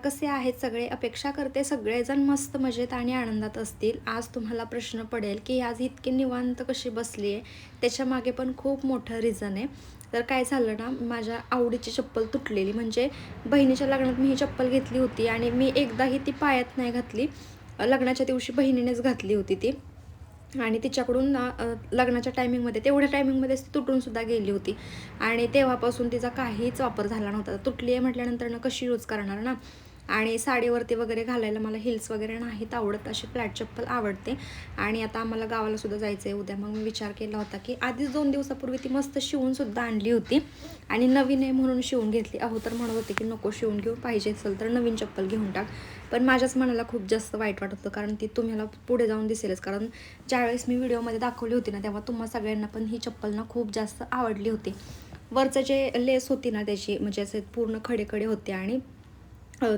कसे आहेत सगळे? अपेक्षा करते सगळेजण मस्त मजेत आणि आनंदात असतील. आज तुम्हाला प्रश्न पडेल, की आज इतकी निवांत कशी बसली आहे? त्याच्यामागे पण खूप मोठं रिझन आहे. तर काय झालं ना, माझ्या आवडीची चप्पल तुटलेली. म्हणजे बहिणीच्या लग्नात मी ही चप्पल घेतली होती आणि मी एकदाही ती पायात नाही घातली. लग्नाच्या दिवशी बहिणीनेच घातली होती ती. आणि तिच्याकडून ना लग्नाच्या टायमिंगमध्ये तेवढ्या टायमिंगमध्येच ती तुटूनसुद्धा गेली होती आणि तेव्हापासून तिचा काहीच वापर झाला नव्हता. तुटली आहे म्हटल्यानंतर ना कशी यूज करणार ना. आणि साडीवरती वगैरे घालायला मला हिल्स वगैरे नाहीत आवडत, अशी फ्लॅट चप्पल आवडते. आणि आता आम्हाला गावाला सुद्धा जायचं आहे उद्या. मग मी विचार केला होता की आधीच 2 दिवसापूर्वी ती मस्त शिवूनसुद्धा आणली होती आणि नवीन आहे म्हणून शिवून घेतली. अहो तर म्हणत होते की नको शिवून घेऊ, पाहिजे असेल तर नवीन चप्पल घेऊन टाक. पण माझ्याच मनाला खूप जास्त वाईट वाटत होतं, कारण ती तुम्हाला पुढे जाऊन दिसेलच. कारण ज्यावेळेस मी व्हिडिओमध्ये दाखवली होती ना, तेव्हा तुम्हा सगळ्यांना पण ही चप्पल ना खूप जास्त आवडली होती. वरचं जे लेस होती ना त्याची, म्हणजे असे पूर्ण खडे होते आणि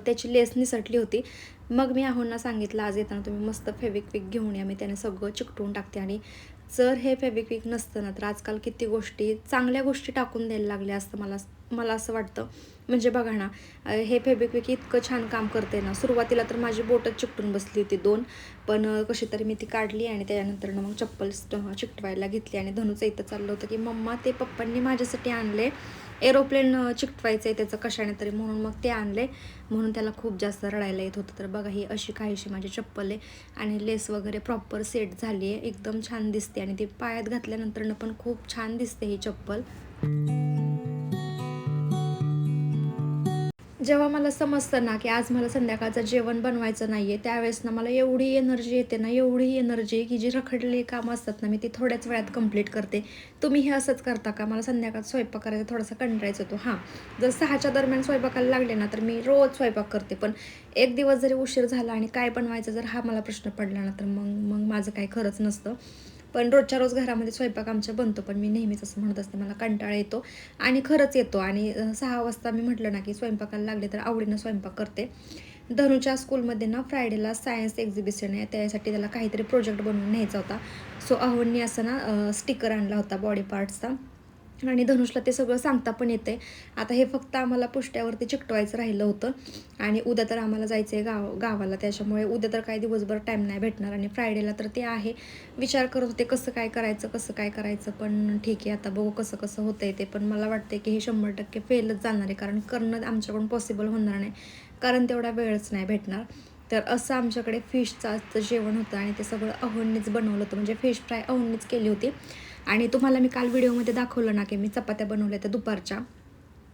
त्याची लेस निसटली होती. मग मी आहोंना सांगितलं, आज येताना तुम्ही मस्त फेविक्विक घेऊन या, मी त्याने सगळं चिकटवून टाकते. आणि जर हे फेविक्विक नसतं ना, तर आजकाल किती गोष्टी, चांगल्या गोष्टी टाकून द्यायला लागल्या असतं मला मला असं वाटतं. म्हणजे बघा ना, हे फेविक्विक इतकं छान काम करते ना. सुरुवातीला तर माझी बोटच चिकटून बसली होती 2, पण कशी तरी मी ती काढली आणि त्याच्यानंतर मग चप्पल चिकटवायला घेतली. आणि धनुचं इथं चाललं होतं की मम्मा ते पप्पांनी माझ्यासाठी आणले, एरोप्लेन चिकटवायचं आहे त्याचं कशाने तरी, म्हणून मग ते आणले. म्हणून त्याला खूप जास्त रडायला येत होतं. तर बघा, ही अशी काहीशी माझी चप्पल आहे आणि लेस वगैरे प्रॉपर सेट झाली आहे, एकदम छान दिसते. आणि ती पायात घातल्यानंतर पण खूप छान दिसते ही चप्पल. जेव्हा मला समजतं ना, की आज मला संध्याकाळचं जेवण बनवायचं नाही आहे, त्यावेळेस ना मला एवढी एनर्जी येते ना, एवढी एनर्जी, की जी रखडलेली कामं असतात ना, मी ती थोड्याच वेळात कंप्लीट करते. तुम्ही हे असंच करता का? मला संध्याकाळचा स्वयंपाक करायचा थोडासा कंटाळाच येतो. हां, जर 6च्या दरम्यान स्वयंपाकाला लागले ना, तर मी रोज स्वयंपाक करते. पण एक दिवस जरी उशीर झाला आणि काय बनवायचं जर हा मला प्रश्न पडला ना, तर मग मग माझं काही खरंच नसतं. पण रोजच्या रोज घरामध्ये स्वयंपाक आमच्या बनतो. पण मी नेहमीच असं म्हणत असते, मला कंटाळा येतो आणि खरंच येतो. आणि 6 वाजता मी म्हटलं ना, की स्वयंपाकाला लागले तर आवडीनं स्वयंपाक करते. धनुच्या स्कूलमध्ये ना फ्रायडेला सायन्स एक्झिबिशन आहे, त्यासाठी त्याला काहीतरी प्रोजेक्ट बनवून न्यायचा होता. सो अहोंनी असं ना स्टिकर आणला होता बॉडी पार्ट्सचा, आणि धनुषला ते सगळं सांगता पण येते. आता हे फक्त आम्हाला पुष्ट्यावरती चिकटवायचं राहिलं होतं. आणि उद्या तर आम्हाला जायचं आहे गावाला, त्याच्यामुळे उद्या तर काही दिवसभर टाईम नाही भेटणार आणि फ्रायडेला तर ते आहे. विचार करत होते कसं काय करायचं, पण ठीक आहे, आता बघू कसं कसं होतंय ते. पण मला वाटते की हे 100% फेलच जाणार आहे, कारण करणं आमच्याकडून पॉसिबल होणार नाही, कारण तेवढा वेळच नाही भेटणार. तर असं आमच्याकडे फिशचं जेवण होतं आणि ते सगळं अहोंनीच बनवलं होतं. म्हणजे फिश फ्राय अहोंनीच केली होती. आणि तुम्हाला मी काल व्हिडिओमध्ये दाखवलं ना, की मी चपात्या बनवल्या त्या दुपारच्या,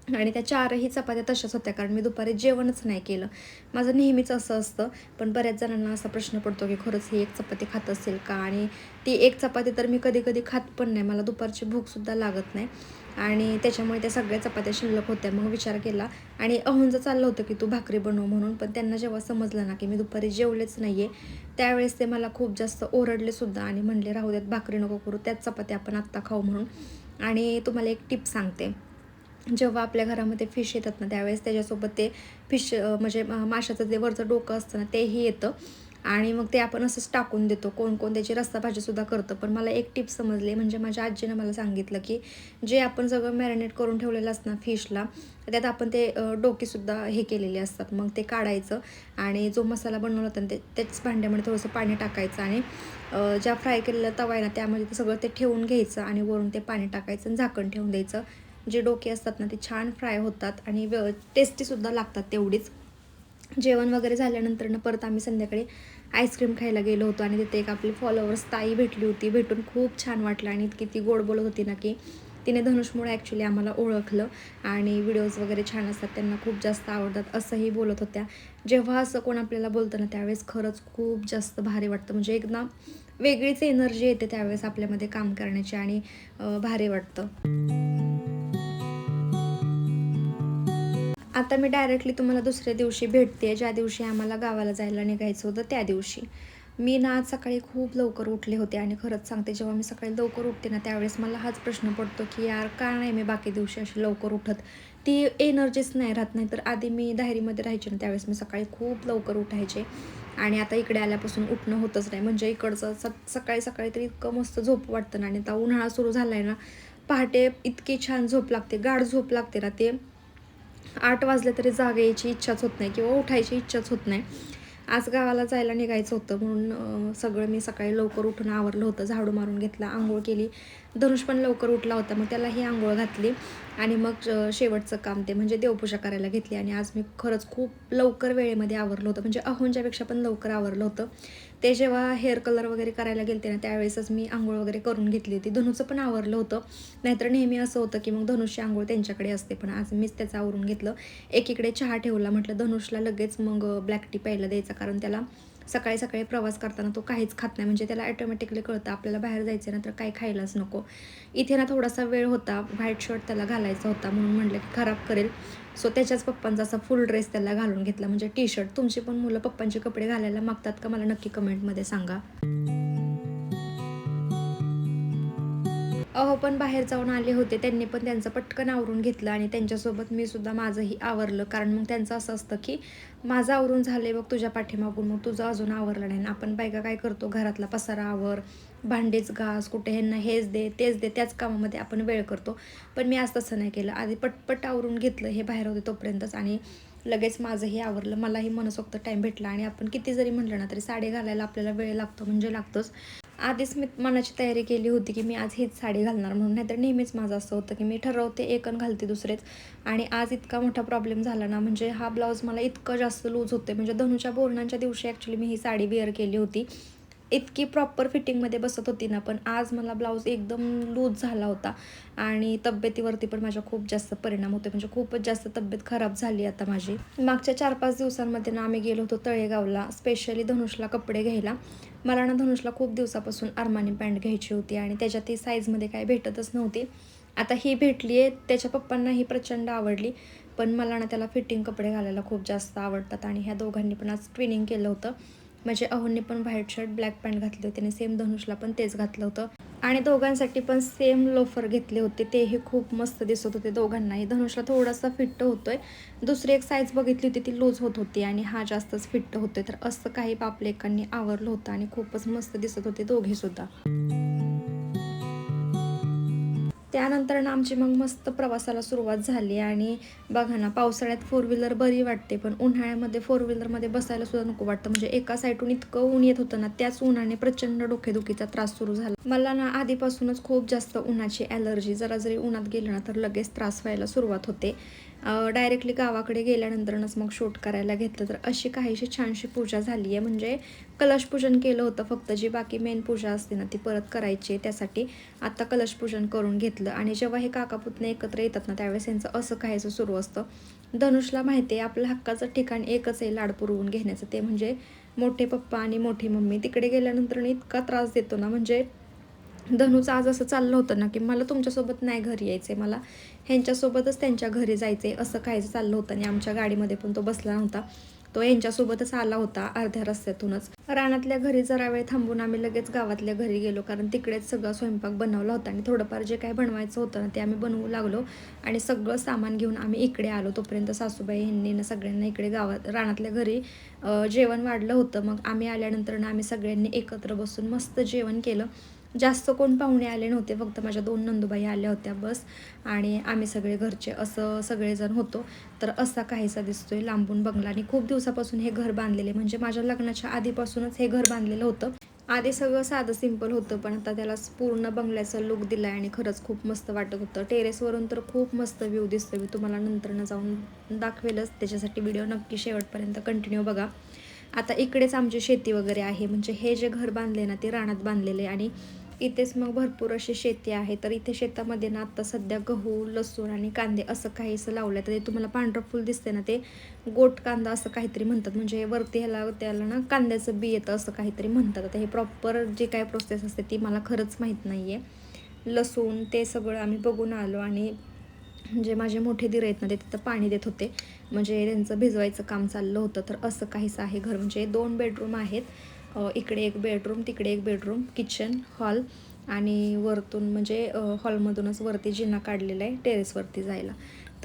आणि त्या 4ही चपात्या तशाच होत्या, कारण मी दुपारी जेवणच नाही केलं. माझं नेहमीच असं असतं. पण बऱ्याच जणांना असा प्रश्न पडतो, की खरंच ही एक चपाती खात असेल का? आणि ती एक चपाती तर मी कधी कधी खात पण नाही, मला दुपारची भूकसुद्धा लागत नाही. आणि त्याच्यामुळे त्या सगळ्या चपात्या शिल्लक होत्या. मग विचार केला, आणि अहोंचं चाललं होतं की तू भाकरी बनव म्हणून. पण त्यांना जेव्हा समजलं ना, की मी दुपारी जेवलेच नाही आहे, त्यावेळेस ते मला खूप जास्त ओरडलेसुद्धा आणि म्हणले, राहू द्यात, भाकरी नको करू, त्याच चपात्या आपण आत्ता खाऊ म्हणून. आणि तुम्हाला एक टिप सांगते, जेव्हा आपल्या घरामध्ये फिश येतात ना, त्यावेळेस त्याच्यासोबत ते फिश म्हणजे माशाचं जे वरचं डोकं असतं ना, तेही येतं. आणि मग ते आपण असंच टाकून देतो. कोण कोण त्याची रस्सा भाजीसुद्धा करतं. पण मला एक टिप समजली, म्हणजे माझ्या आजीनं मला सांगितलं, की जे आपण सगळं मॅरिनेट करून ठेवलेलं असतं ना फिशला, त्यात आपण ते डोकीसुद्धा हे केलेले असतात. मग ते काढायचं आणि जो मसाला बनवला होता ना, त्याच भांड्यामध्ये थोडंसं पाणी टाकायचं आणि ज्या फ्राय केलेला तवा आहे ना, त्यामध्ये ते सगळं ते ठेवून घ्यायचं आणि वरून ते पाणी टाकायचं आणि झाकण ठेवून द्यायचं. जे डोके असतात ना, ते छान फ्राय होतात आणि टेस्टीसुद्धा लागतात तेवढीच. जेवण वगैरे झाल्यानंतर परत आम्ही संध्याकाळी आईस्क्रीम खायला गेलो होतो आणि तिथे एक आपली फॉलोअर्स ताई भेटली होती. भेटून खूप छान वाटलं आणि इतकी ती गोड बोलत होती ना, की तिने धनुषमुळे ॲक्च्युली आम्हाला ओळखलं. आणि व्हिडिओज वगैरे छान असतात, त्यांना खूप जास्त आवडतात, असंही बोलत होत्या. जेव्हा असं कोण आपल्याला बोलतं ना, त्यावेळेस खरंच खूप जास्त भारी वाटतं. म्हणजे एकदम वेगळीच एनर्जी येते त्यावेळेस आपल्यामध्ये काम करण्याची आणि भारी वाटतं. आता मी डायरेक्टली तुम्हाला दुसऱ्या दिवशी भेटते, ज्या दिवशी आम्हाला गावाला जायला निघायचं होतं त्या दिवशी. मी ना आज सकाळी खूप लवकर उठले होते आणि खरंच सांगते, जेव्हा मी सकाळी लवकर उठते ना, त्यावेळेस मला हाच प्रश्न पडतो, की यार का नाही मी बाकी दिवशी अशी लवकर उठत? ती एनर्जीच नाही राहत. नाही तर आधी मी दाहेरीमध्ये राहायचे ना, त्यावेळेस मी सकाळी खूप लवकर उठायचे आणि आता इकडे आल्यापासून उठणं होतच नाही. म्हणजे इकडचं सकाळी सकाळी तरी इतकं मस्त झोप वाटतं ना, आणि आता उन्हाळा सुरू झाला आहे ना, पहाटे इतकी छान झोप लागते, गाढ झोप लागते ना, ते 8 वाजले तरी जाग यायची इच्छाच होत नाही किंवा उठायची इच्छाच होत नाही. आज गावाला जायला निघायचं होतं म्हणून सगळं मी सकाळी लवकर उठून आवरलं होतं. झाडू मारून घेतला, अंघोळ केली. धनुष पण लवकर उठला होता. मग त्यालाही अंघोळ घातली आणि मग शेवटचं काम ते म्हणजे देवपूजा करायला घेतली. आणि आज मी खरंच खूप लवकर वेळेमध्ये आवरलं होतं. म्हणजे अहोंच्यापेक्षा पण लवकर आवरलं होतं. ते जेव्हा हेअर कलर वगैरे करायला गेलते ना, त्यावेळेसच मी अंघोळ वगैरे करून घेतली होती. धनुचं पण आवरलं होतं. नाहीतर नेहमी असं होतं की मग धनुषची अंघोळ त्यांच्याकडे असते. पण आज मीच त्याचं आवरून घेतलं. एकीकडे चहा ठेवला. म्हटलं धनुषला लगेच मग ब्लॅक टी प्यायला द्यायचा, कारण त्याला सकाळी सकाळी प्रवास करताना तो काहीच खात नाही. म्हणजे त्याला ॲटोमॅटिकली कळतं आपल्याला बाहेर जायचं ना तर काही खायलाच नको. इथे ना थोडासा वेळ होता, व्हाईट शर्ट त्याला घालायचा होता म्हणून म्हटलं की खराब करेल. सो त्याच्याच पप्पांचा असा फुल ड्रेस त्याला घालून घेतला, म्हणजे टी शर्ट. तुमची पण मुलं पप्पांचे कपडे घालायला मागतात का? मला नक्की कमेंटमध्ये सांगा. अहो पण बाहेर जाऊन आले होते, त्यांनी पण त्यांचं पटकन आवरून घेतलं आणि त्यांच्यासोबत मी सुद्धा माझंही आवरलं. कारण मग त्यांचं असं असतं की माझं आवरून झाले बघ तुझ्या पाठीमागून, मग तुझं अजून आवरलं नाही. आपण बायका काय करतो, घरातला पसारा आवर, भांडेच घास, कुठे ह्यांना हेच दे तेच दे, त्याच कामामध्ये आपण वेळ करतो. पण मी आज तसं नाही केलं. आधी पटपट आवरून घेतलं, हे बाहेर होते तोपर्यंतच, आणि लगेच माझंही आवरलं. मलाही मनसोक्त टाईम भेटला. आणि आपण किती जरी म्हटलं ना तरी साडी घालायला आपल्याला वेळ लागतो म्हणजे लागतोच. आधीच मी मनाची तयारी केली होती की मी आज हीच साडी घालणार म्हणून. नाहीतर नेहमीच माझं असं होतं की मी ठरवते एक आणि घालते दुसरेच. आणि आज इतका मोठा प्रॉब्लेम झाला ना, म्हणजे हा ब्लाऊज मला इतकं जास्त लूज होते. म्हणजे धनुच्या बोरणांच्या दिवशी ॲक्च्युली मी ही साडी वेअर केली होती. इतकी प्रॉपर फिटिंगमध्ये बसत होती ना, पण आज मला ब्लाऊज एकदम लूज झाला होता. आणि तब्येतीवरती पण माझ्या खूप जास्त परिणाम होते. म्हणजे खूपच जास्त तब्येत खराब झाली आता माझी. मागच्या 4-5 दिवसांमध्ये ना आम्ही गेलो होतो तळेगावला, स्पेशली धनुषला कपडे घ्यायला. मला ना धनुषला खूप दिवसापासून अरमानी पॅन्ट घ्यायची होती आणि त्याच्यात ती साईजमध्ये काही भेटतच नव्हती. आता ही भेटली आहे. त्याच्या पप्पांना ही प्रचंड आवडली. पण मला ना त्याला फिटिंग कपडे घालायला खूप जास्त आवडतात. आणि ह्या दोघांनी पण आज ट्विनिंग केलं होतं. म्हणजे अहोंनी पण व्हाईट शर्ट ब्लॅक पॅन्ट घातली होती आणि सेम धनुषला पण तेच घातलं होतं. आणि दोघांसाठी पण सेम लोफर घेतले होते, तेही खूप मस्त दिसत होते दोघांनाही. धनुषला थोडासा फिट्ट होतोय. दुसरी एक साईज बघितली होती ती लूज होत होती आणि हा जास्तच फिट्ट होतोय. तर असं काही पापलेकांनी आवरलं होतं आणि खूपच मस्त दिसत होते दोघेसुद्धा. त्यानंतर ना आमची मग मस्त प्रवासाला सुरुवात झाली. आणि बघा ना, पावसाळ्यात फोर व्हीलर बरी वाटते, पण उन्हाळ्यामध्ये फोर व्हीलरमध्ये बसायला सुद्धा नको वाटतं. म्हणजे एका साईडून इतकं ऊन येत होतं ना, त्याच उन्हाने प्रचंड डोकेदुखीचा त्रास सुरू झाला. मला ना आधीपासूनच खूप जास्त उन्हाची ॲलर्जी, जरा जरी उन्हात गेलं ना तर लगेच त्रास व्हायला सुरुवात होते. डायरेक्टली गावाकडे गेल्यानंतरच मग शूट करायला घेतलं. तर अशी काहीशी छानशी पूजा झाली आहे. म्हणजे कलशपूजन केलं होतं फक्त, जी बाकी मेन पूजा असते ना ती परत करायची, त्यासाठी आता कलशपूजन करून घेतलं. आणि जेव्हा हे काका पुतणे एकत्र येतात ना त्यावेळेस यांचं असं काहीचं सुरू असतं. धनुषला माहिती आहे आपलं हक्काचं ठिकाण एकच आहे लाड पुरवून घेण्याचं, ते म्हणजे मोठे पप्पा आणि मोठी मम्मी. तिकडे गेल्यानंतर इतका त्रास देतो ना, म्हणजे धनुचं आज असं चाललं होतं ना की मला तुमच्यासोबत नाही घरी यायचं आहे, मला ह्यांच्यासोबतच त्यांच्या घरी जायचं आहे, असं काहीच चाललं होतं. आणि आमच्या गाडीमध्ये पण तो बसला नव्हता, तो यांच्यासोबतच आला होता अर्ध्या रस्त्यातूनच. रानातल्या घरी जरा वेळ थांबून आम्ही लगेच गावातल्या घरी गेलो, कारण तिकडेच सगळा स्वयंपाक बनवला होता. आणि थोडंफार जे काय बनवायचं होतं ना ते आम्ही बनवू लागलो. आणि सगळं सामान घेऊन आम्ही इकडे आलो. तोपर्यंत सासूबाई ह्यांनी ना सगळ्यांना इकडे गावात रानातल्या घरी जेवण वाढलं होतं. मग आम्ही आल्यानंतर ना आम्ही सगळ्यांनी एकत्र बसून मस्त जेवण केलं. जास्त कोण पाहुणे आले नव्हते, फक्त माझ्या 2 नंदुबाई आल्या होत्या बस. आणि आम्ही सगळे घरचे असं सगळेजण होतो. तर असा काहीसा दिसतोय लांबून बंगला. आणि खूप दिवसापासून हे घर बांधलेले, म्हणजे माझ्या लग्नाच्या आधीपासूनच हे घर बांधलेलं होतं. आधी सगळं साधं सिंपल होतं, पण आता त्याला पूर्ण बंगल्याचा लुक दिला आहे आणि खरंच खूप मस्त वाटत होतं. टेरेसवरून तर खूप मस्त व्ह्यू दिसतो. मी तुम्हाला नंतरनं जाऊन दाखवेलच, त्याच्यासाठी व्हिडिओ नक्की शेवटपर्यंत कंटिन्यू बघा. आता इकडेच आमची शेती वगैरे आहे. म्हणजे हे जे घर बांधले ना ते रानात बांधलेले. आणि इथेच मग भरपूर अशी शेती आहे. तर इथे शेतामध्ये ना आता सध्या गहू, लसूण आणि कांदे असं काहीसं लावलं आहे. तर ते तुम्हाला पांढरं फुल दिसते ना ते गोट कांदा असं काहीतरी म्हणतात. म्हणजे वरती त्याला ना कांद्याचं बी येतं असं काहीतरी म्हणतात. आता हे प्रॉपर जी काय प्रोसेस असते ती मला खरंच माहीत नाही आहे. लसूण ते सगळं आम्ही बघून आलो. आणि जे माझे मोठे दीर आहेत ना ते तिथं पाणी देत होते, म्हणजे त्यांचं भिजवायचं काम चाललं होतं. तर असं काहीसं आहे घर. म्हणजे 2 बेडरूम आहेत. इकडे एक बेडरूम, तिकडे एक बेडरूम, किचन, हॉल. आणि वरतून म्हणजे हॉलमधूनच वरती जिना काढलेला आहे टेरेसवरती जायला.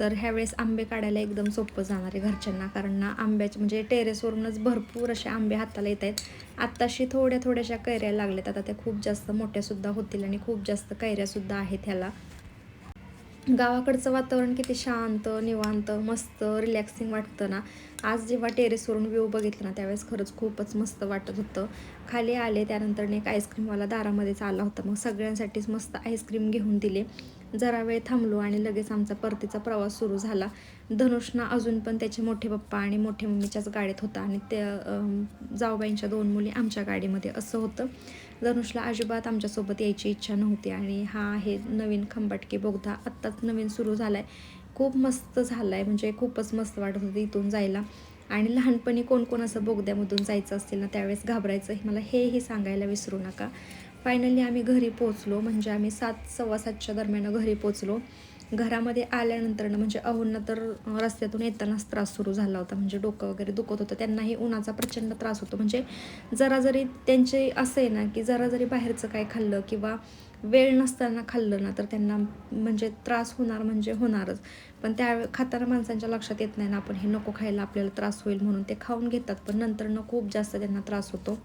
तर ह्यावेळेस आंबे काढायला एकदम सोपं जाणार आहे घरच्यांना, कारण ना आंब्याचे म्हणजे टेरेसवरूनच भरपूर असे आंबे हाताला येत आहेत. आत्ताशी थोड्या थोड्याशा कैऱ्या लागल्यात, आता त्या खूप जास्त मोठ्यासुद्धा होतील आणि खूप जास्त कैऱ्यासुद्धा आहेत ह्याला. गावाकडचं वातावरण किती शांत, निवांत, मस्त, रिलॅक्सिंग वाटतं ना. आज जेव्हा टेरेसवरून व्ह्यू बघितला ना, त्यावेळेस खरंच खूपच मस्त वाटत होतं. खाली आले त्यानंतर एक आईस्क्रीमवाला दारामध्येच आला होता. मग सगळ्यांसाठीच मस्त आईस्क्रीम घेऊन दिले. जरा वेळ थांबलो आणि लगेच आमचा परतीचा प्रवास सुरू झाला. धनुषना अजून पण त्याचे मोठे पप्पा आणि मोठ्या मम्मीच्याच गाडीत होता आणि त्या जाऊबाईंच्या 2 मुली आमच्या गाडीमध्ये असं होतं. धनुषला अजिबात आमच्यासोबत यायची इच्छा नव्हती आणि हा आहे नवीन खंबाटकी बोगदा आत्ताच नवीन सुरू झाला आहे. खूप मस्त झाला आहे, म्हणजे खूपच मस्त वाटत होतं इथून जायला. आणि लहानपणी कोण कोण असं बोगद्यामधून जायचं असतील ना, त्यावेळेस घाबरायचं मला हेही सांगायला विसरू नका. फायनली आम्ही घरी पोचलो, म्हणजे आम्ही 7, 7:15च्या दरम्यान घरी पोचलो. घरामध्ये आल्यानंतर म्हणजे अहोंना तर रस्त्यातून येतानाच त्रास सुरू झाला होता, म्हणजे डोकं वगैरे दुखत होतं. त्यांनाही उन्हाचा प्रचंड त्रास होतो. म्हणजे जरा जरी त्यांचे असं आहे ना, की जरा जरी बाहेरचं काय खाल्लं किंवा वेळ नसताना खाल्लं ना, तर त्यांना म्हणजे त्रास होणार म्हणजे होणारच. पण त्या खाताना माणसांच्या लक्षात येत नाही ना, आपण हे नको खायला, आपल्याला त्रास होईल म्हणून ते खाऊन घेतात. पण नंतर खूप जास्त त्यांना त्रास होतो.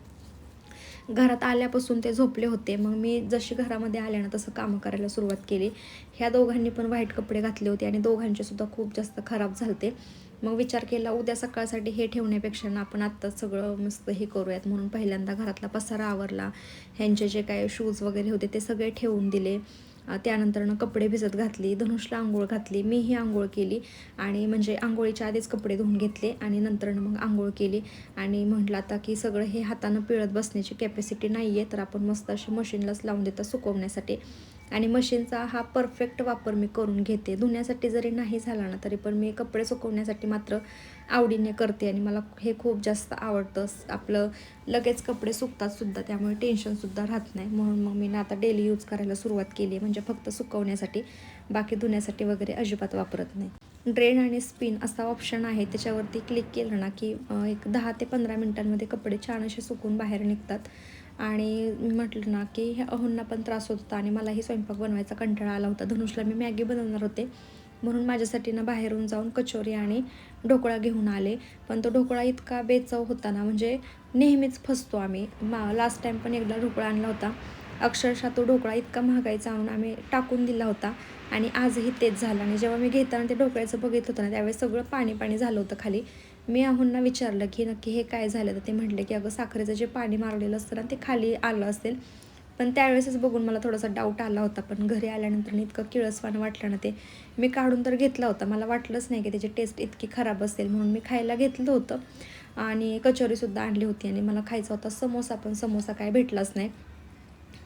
घरात आल्यापासून ते झोपले होते. मग मी जशी घरामध्ये आले ना, तसं कामं करायला सुरुवात केली. ह्या दोघांनी पण व्हाईट कपडे घातले होते आणि दोघांचे सुद्धा खूप जास्त खराब झालते. मग विचार केला उद्या सकाळसाठी हे ठेवण्यापेक्षा ना, आपण आत्ताच सगळं मस्त हे करूयात, म्हणून पहिल्यांदा घरातला पसारा आवरला. ह्यांचे जे काही शूज वगैरे होते ते सगळे ठेवून दिले. त्यानंतरनं कपडे भिजत घातली, धनुषला आंघोळ घातली, मीही आंघोळ केली आणि म्हणजे आंघोळीच्या आधीच कपडे धुवून घेतले आणि नंतरनं मग आंघोळ केली. आणि म्हटलं आता की सगळं हे हातानं पिळत बसण्याची कॅपॅसिटी नाही आहे, तर आपण मस्त अशी मशीनलाच लावून देतात सुकवण्यासाठी. आणि मशीनचा हा परफेक्ट वापर मी करून घेते. धुण्यासाठी जरी नाही झाला ना, तरी पण मी कपडे सुकवण्यासाठी मात्र आवडीने करते आणि मला हे खूप जास्त आवडतं. आपलं लगेच कपडे सुकतात सुद्धा, त्यामुळे टेन्शनसुद्धा राहत नाही. म्हणून मग मी ना आता डेली यूज करायला सुरुवात केली आहे, म्हणजे फक्त सुकवण्यासाठी, बाकी धुण्यासाठी वगैरे अजिबात वापरत नाही. ड्रेन आणि स्पिन असा ऑप्शन आहे, त्याच्यावरती क्लिक केलं ना की एक 10 ते 15 मिनटांमध्ये कपडे छान असे सुकून बाहेर निघतात. आणि म्हटलं ना की ह्या अहोंना पण त्रास होत होता आणि मलाही स्वयंपाक बनवायचा कंटाळा आला होता. धनुषला मी मॅगी बनवणार होते, म्हणून माझ्यासाठी ना बाहेरून जाऊन कचोरी आणि ढोकळा घेऊन आले. पण तो ढोकळा इतका बेचव होता ना, म्हणजे नेहमीच फसतो आम्ही. लास्ट टाईम पण एकदा ढोकळा आणला होता. अक्षरशः तो ढोकळा इतका महागाईचा आणून आम्ही टाकून दिला होता आणि आजही तेच झालं. आणि जेव्हा मी घेताना ते ढोकळ्याचं बघितलं होतं ना, त्यावेळेस सगळं पाणी पाणी झालं होतं खाली. मी अहोंना विचारलं की नक्की हे काय झालं, तर ते म्हटले की अगं साखरेचं जे पाणी मारलेलं असतं ना, ते खाली आलं असेल. पण त्यावेळेसच बघून मला थोडासा डाऊट आला होता, पण घरी आल्यानंतर इतकं किळसवाणं वाटलं ना ते. मी काढून तर घेतला होता, मला वाटलंच नाही की त्याची टेस्ट इतकी खराब असेल, म्हणून मी खायला घेतलं होतं. आणि कचोरीसुद्धा आणली होती आणि मला खायचा होता समोसा, पण समोसा काय भेटलाच नाही.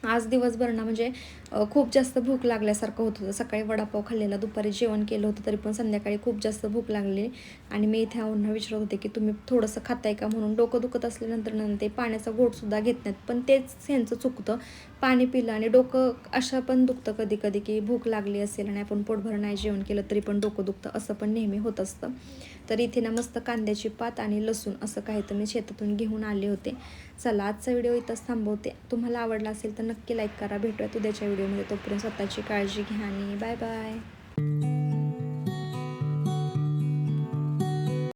आज दिवसभर ना म्हणजे खूप जास्त भूक लागल्यासारखं होत होतं. सकाळी वडापाव खाल्लेला, दुपारी जेवण केलं होतं, तरी पण संध्याकाळी खूप जास्त भूक लागलेली. आणि मी इथे अहोंना विचारत होते की तुम्ही थोडंसं खाताय का म्हणून. डोकं दुखत असल्यानंतर ते पाण्याचा घोटसुद्धा घेत नाहीत, पण तेच ह्यांचं चुकतं. पाणी पिलं आणि डोकं असं पण दुखतं कधी कधी की भूक लागली असेल आणि आपण पोटभर नाही जेवण केलं तरी पण डोकं दुखतं, असं पण नेहमी होत असतं. तर इथे ना मस्त कांद्याची पात आणि लसूण असं काही तर मी शेतातून घेऊन आले होते. चला आजचा व्हिडिओ इथंच थांबवते. तुम्हाला आवडला असेल तर नक्की लाईक करा. भेटूयात उद्याच्या व्हिडिओमध्ये. तोपर्यंत स्वतःची काळजी घ्या आणि बाय बाय.